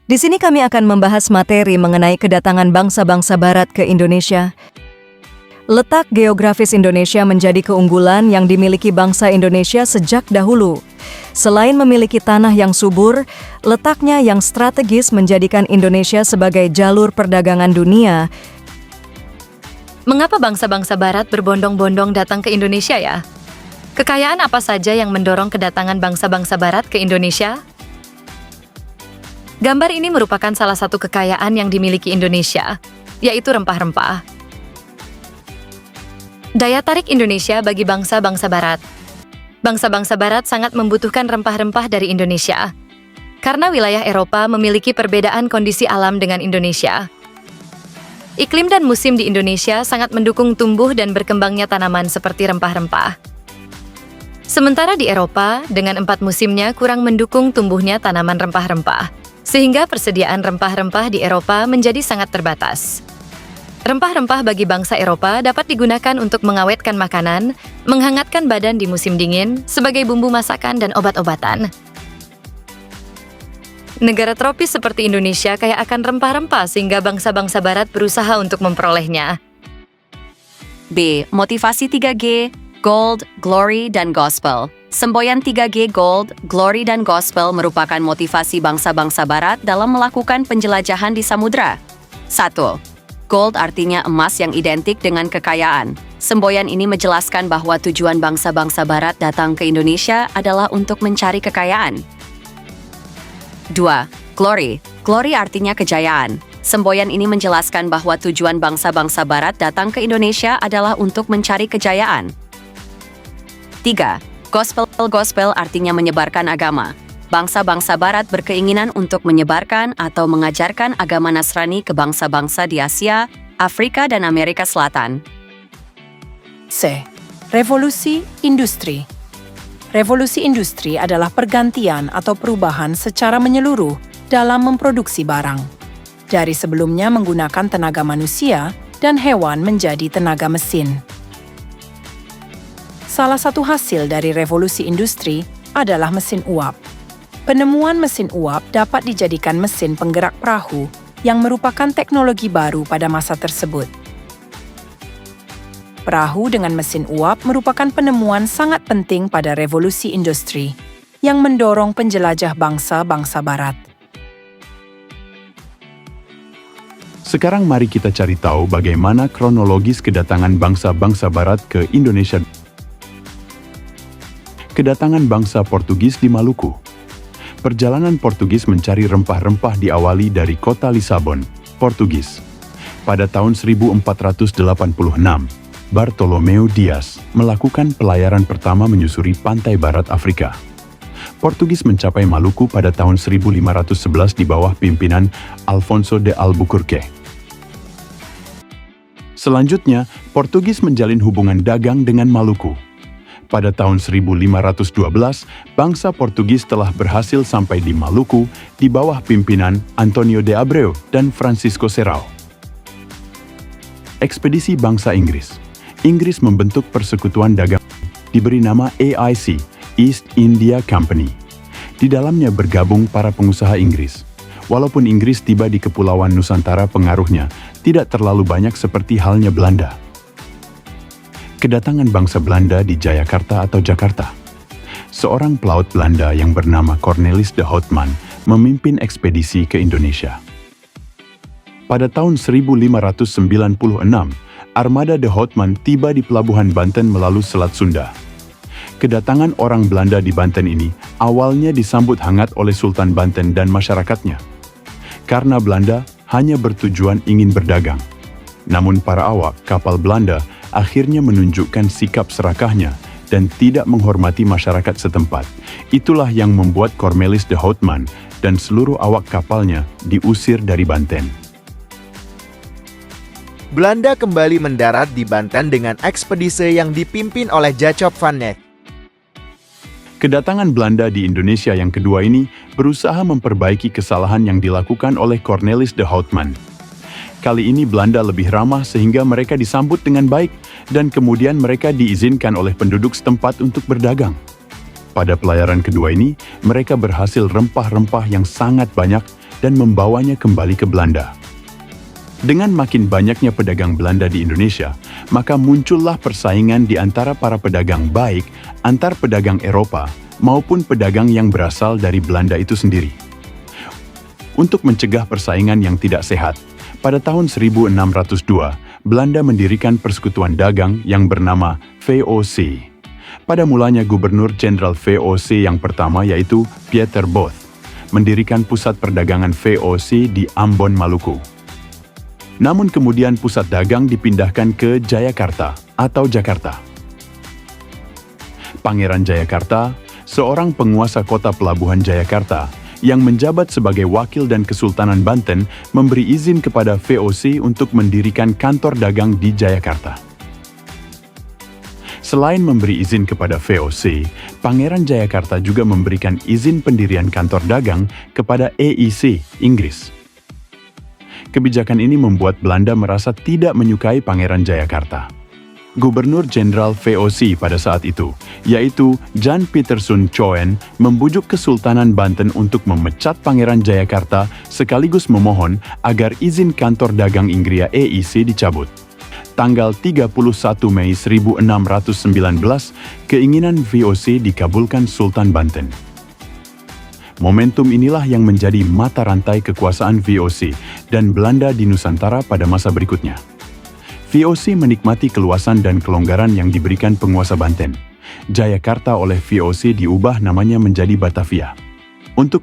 Di sini kami akan membahas materi mengenai kedatangan bangsa-bangsa Barat ke Indonesia. Letak geografis Indonesia menjadi keunggulan yang dimiliki bangsa Indonesia sejak dahulu. Selain memiliki tanah yang subur, letaknya yang strategis menjadikan Indonesia sebagai jalur perdagangan dunia. Mengapa bangsa-bangsa Barat berbondong-bondong datang ke Indonesia ya? Kekayaan apa saja yang mendorong kedatangan bangsa-bangsa Barat ke Indonesia? Gambar ini merupakan salah satu kekayaan yang dimiliki Indonesia, yaitu rempah-rempah. Daya tarik Indonesia bagi bangsa-bangsa Barat. Bangsa-bangsa Barat sangat membutuhkan rempah-rempah dari Indonesia, karena wilayah Eropa memiliki perbedaan kondisi alam dengan Indonesia. Iklim dan musim di Indonesia sangat mendukung tumbuh dan berkembangnya tanaman seperti rempah-rempah. Sementara di Eropa, dengan 4 musimnya kurang mendukung tumbuhnya tanaman rempah-rempah, sehingga persediaan rempah-rempah di Eropa menjadi sangat terbatas. Rempah-rempah bagi bangsa Eropa dapat digunakan untuk mengawetkan makanan, menghangatkan badan di musim dingin, sebagai bumbu masakan dan obat-obatan. Negara tropis seperti Indonesia kaya akan rempah-rempah sehingga bangsa-bangsa Barat berusaha untuk memperolehnya. B. Motivasi 3G, Gold, Glory, dan Gospel. Semboyan 3G Gold, Glory, dan Gospel merupakan motivasi bangsa-bangsa Barat dalam melakukan penjelajahan di samudra. 1. Gold artinya emas yang identik dengan kekayaan. Semboyan ini menjelaskan bahwa tujuan bangsa-bangsa Barat datang ke Indonesia adalah untuk mencari kekayaan. 2. Glory. Glory artinya kejayaan. Semboyan ini menjelaskan bahwa tujuan bangsa-bangsa Barat datang ke Indonesia adalah untuk mencari kejayaan. 3. Gospel. Gospel artinya menyebarkan agama. Bangsa-bangsa Barat berkeinginan untuk menyebarkan atau mengajarkan agama Nasrani ke bangsa-bangsa di Asia, Afrika, dan Amerika Selatan. C. Revolusi industri. Revolusi industri adalah pergantian atau perubahan secara menyeluruh dalam memproduksi barang. Dari sebelumnya menggunakan tenaga manusia dan hewan menjadi tenaga mesin. Salah satu hasil dari revolusi industri adalah mesin uap. Penemuan mesin uap dapat dijadikan mesin penggerak perahu yang merupakan teknologi baru pada masa tersebut. Perahu dengan mesin uap merupakan penemuan sangat penting pada revolusi industri yang mendorong penjelajah bangsa-bangsa Barat. Sekarang mari kita cari tahu bagaimana kronologis kedatangan bangsa-bangsa Barat ke Indonesia. Kedatangan bangsa Portugis di Maluku. Perjalanan Portugis mencari rempah-rempah diawali dari kota Lisabon, Portugis. Pada tahun 1486, Bartolomeu Dias melakukan pelayaran pertama menyusuri pantai barat Afrika. Portugis mencapai Maluku pada tahun 1511 di bawah pimpinan Alfonso de Albuquerque. Selanjutnya, Portugis menjalin hubungan dagang dengan Maluku. Pada tahun 1512, bangsa Portugis telah berhasil sampai di Maluku di bawah pimpinan Antonio de Abreu dan Francisco Serrao. Ekspedisi bangsa Inggris. Inggris membentuk persekutuan dagang diberi nama AIC, East India Company. Di dalamnya bergabung para pengusaha Inggris. Walaupun Inggris tiba di Kepulauan Nusantara, pengaruhnya tidak terlalu banyak seperti halnya Belanda. Kedatangan bangsa Belanda di Jayakarta atau Jakarta. Seorang pelaut Belanda yang bernama Cornelis de Houtman memimpin ekspedisi ke Indonesia. Pada tahun 1596, armada de Houtman tiba di pelabuhan Banten melalui Selat Sunda. Kedatangan orang Belanda di Banten ini awalnya disambut hangat oleh Sultan Banten dan masyarakatnya. Karena Belanda hanya bertujuan ingin berdagang. Namun para awak kapal Belanda akhirnya menunjukkan sikap serakahnya dan tidak menghormati masyarakat setempat. Itulah yang membuat Cornelis de Houtman dan seluruh awak kapalnya diusir dari Banten. Belanda kembali mendarat di Banten dengan ekspedisi yang dipimpin oleh Jacob van Neck. Kedatangan Belanda di Indonesia yang kedua ini berusaha memperbaiki kesalahan yang dilakukan oleh Cornelis de Houtman. Kali ini Belanda lebih ramah sehingga mereka disambut dengan baik dan kemudian mereka diizinkan oleh penduduk setempat untuk berdagang. Pada pelayaran kedua ini, mereka berhasil rempah-rempah yang sangat banyak dan membawanya kembali ke Belanda. Dengan makin banyaknya pedagang Belanda di Indonesia, maka muncullah persaingan di antara para pedagang baik antar pedagang Eropa maupun pedagang yang berasal dari Belanda itu sendiri. Untuk mencegah persaingan yang tidak sehat, pada tahun 1602, Belanda mendirikan persekutuan dagang yang bernama VOC. Pada mulanya Gubernur Jenderal VOC yang pertama yaitu Pieter Both mendirikan pusat perdagangan VOC di Ambon, Maluku. Namun kemudian pusat dagang dipindahkan ke Jayakarta atau Jakarta. Pangeran Jayakarta, seorang penguasa kota pelabuhan Jayakarta, yang menjabat sebagai wakil dan Kesultanan Banten, memberi izin kepada VOC untuk mendirikan kantor dagang di Jayakarta. Selain memberi izin kepada VOC, Pangeran Jayakarta juga memberikan izin pendirian kantor dagang kepada EEC, Inggris. Kebijakan ini membuat Belanda merasa tidak menyukai Pangeran Jayakarta. Gubernur Jenderal VOC pada saat itu, yaitu Jan Pieterszoon Coen, membujuk Kesultanan Banten untuk memecat Pangeran Jayakarta sekaligus memohon agar izin kantor dagang Inggris EEC dicabut. Tanggal 31 Mei 1619, keinginan VOC dikabulkan Sultan Banten. Momentum inilah yang menjadi mata rantai kekuasaan VOC dan Belanda di Nusantara pada masa berikutnya. VOC menikmati keluasan dan kelonggaran yang diberikan penguasa Banten. Jayakarta oleh VOC diubah namanya menjadi Batavia. Untuk